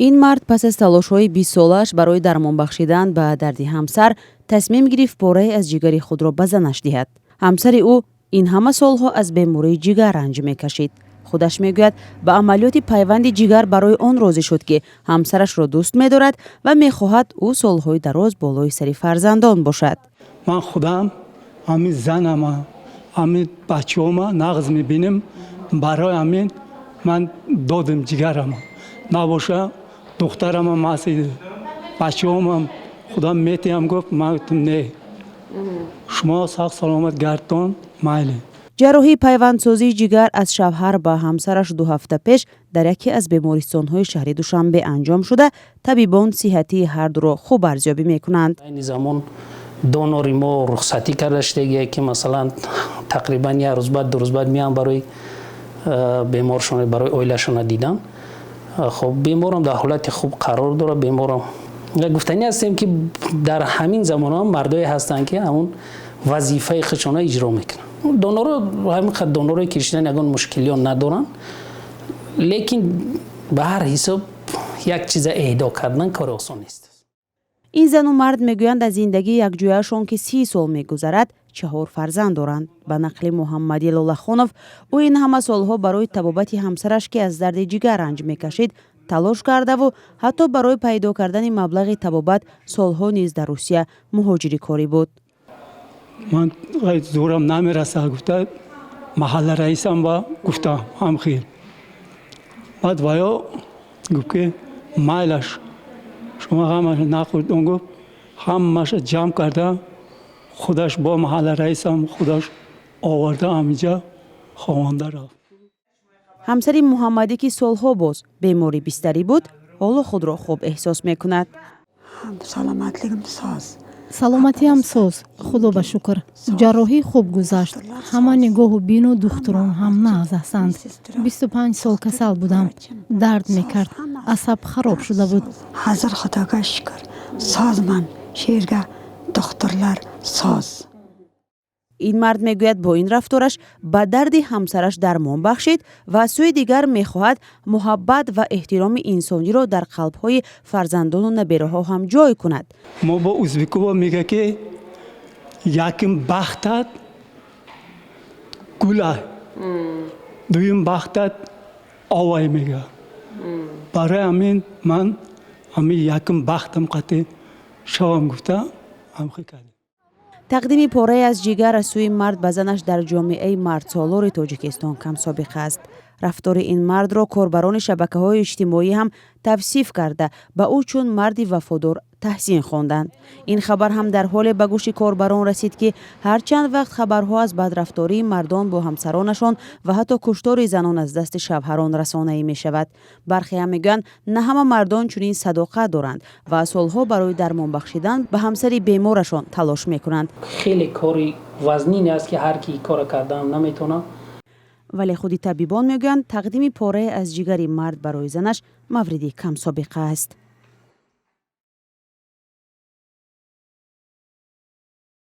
این مرد پس از تلاش‌های 20 سالش برای درمان بخشیدن به درد همسر تصمیم گرفت پاره از جگر خود را به زنش دهد. همسر او این همه سالها از بیماری جگر رنج می‌کشید. خودش میگوید به عملیات پیوند جگر برای آن راضی شد که همسرش را دوست می‌دارد و می‌خواهد او سالهای دراز بالای سر فرزندان باشد. من خودم همین زنم، همین بچه‌ام نقض می‌بینم، برای همین من دادم جگرم. نباشه دخترم مسید، بچه‌ام خدا میتیم گفت من نه. شما ساق سلامت گردان مایل. جراحی پیوندسازی جگر از شوهر با همسرش 2 هفته پیش در یکی از بیمارستان‌های شهر دوشنبه انجام شده. طبیبان صحتی هر دو را خوب ارزیابی می‌کنند. این زمان دونوری ما رخصتی کردش دیگه که مثلا تقریبا 1 روز بعد 2 روز بعد میان برای بیمارشون برای اویلشون دیدن. خب بیمارم در حالت خوب قرار داره. بیمارم گفتنی هستیم که در همین زمان هم مردای هستن که همون وظیفه خودشون اجرا میکنن. دونورا همین خد دونورای کشیدن یگان مشکلی ها ندارن، لیکن به هر حساب یک چیز اهدا کردن کار آسان نیست. این زن و مرد میگویند از زندگی یکجویه‌شان که 30 سال میگذرد 4 فرزند دارند. به نقل محمدی لالخانوف، او این همه سالها برای طبابت همسرش که از درد جگر رنج میکشید تلاش کرده و حتی برای پیدا کردن مبلغ طبابت سالها نیز در روسیه مهاجری کاری بود. من زورم نمیرسه، گفته محل رئیسم با گفتم هم خیر. بعد ویا گفت که مایلش شما همش نخورد. اون گفت همش جمع کرده، خودش با محل رئیسم خودش آورده همینجا خوانده رفت. همسر محمدی که سالها باز بیماری بستری بود حالا خود را خوب احساس میکند. سلامتیم ساز، خدا به شکر. جراحی خوب گذشت. همه نگاه و بین و دختران هم نغز هستند. 25 سال کسل بودم. درد میکرد. عصب خراب شده بود. حاضر خداga şükür. ساز من شیرگه دخترلر ساز. این مرد میگوید با این رفتارش به درد همسرش درمان بخشید و از سوی دیگر میخواهد محبت و احترام انسانی را در قلب‌های فرزندان و نبیره‌ها هم جای کند. ما با ازبکو میگه که یکم بختت گله، دویم بختت آوای میگه. برای همین من همین یکم بختم قطع شوام گفتم هم کردم. تقدیم پاره از جگر از سوی مرد به زنش در جامعه مردسالار تاجیکستان کم سابقه است. رفتار این مرد را کاربران شبکه‌های اجتماعی هم توصیف کرده به او چون مردی وفادار تحسین خواندند. این خبر هم در حال به گوش کاربران رسید که هر چند وقت خبرها از بدرفتاری مردان با همسرانشان و حتی کشتار زنان از دست شوهران رسانه‌ای می شود. برخی هم میگن نه همه مردان چنین صداقت دارند و سالها برای درمان بخشیدن به همسر بیمارشان تلاش میکنند. خیلی کاری وزنی است که هر کی کار کردن نمیتونه. ولی خودی طبیبان میگن تقدیم پاره از جگر مرد برای زنش موردی کم سابقه است.